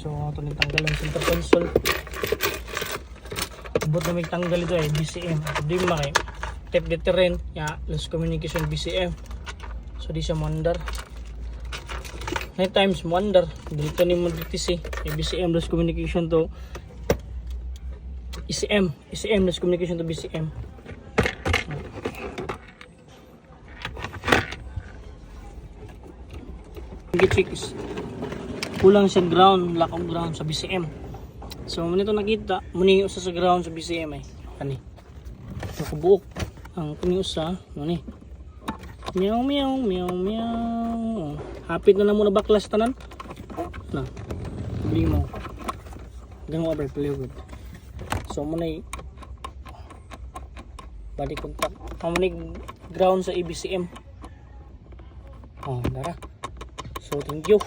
So ito nang tanggal ang center console. Bot na may tanggal ito ay BCM. Problema kay tape deterrent ya loss communication BCM. So di siya mandar. Night times mandar. Dito ni mo DTC BCM loss communication to ECM loss communication to BCM. Check is kulang sa ground, lack of ground sa BCM. So mo nito nakita, muni usa sa ground sa BCM ay kani. Nakabuok ang kuni usa, ni. Meow meow meow meow. Hapit na namo na baklas tanan. Na. Bili mo. Ganun over play good. So mo na body contact. Mo ni ground sa EBCM. Oh, dara. So thank you.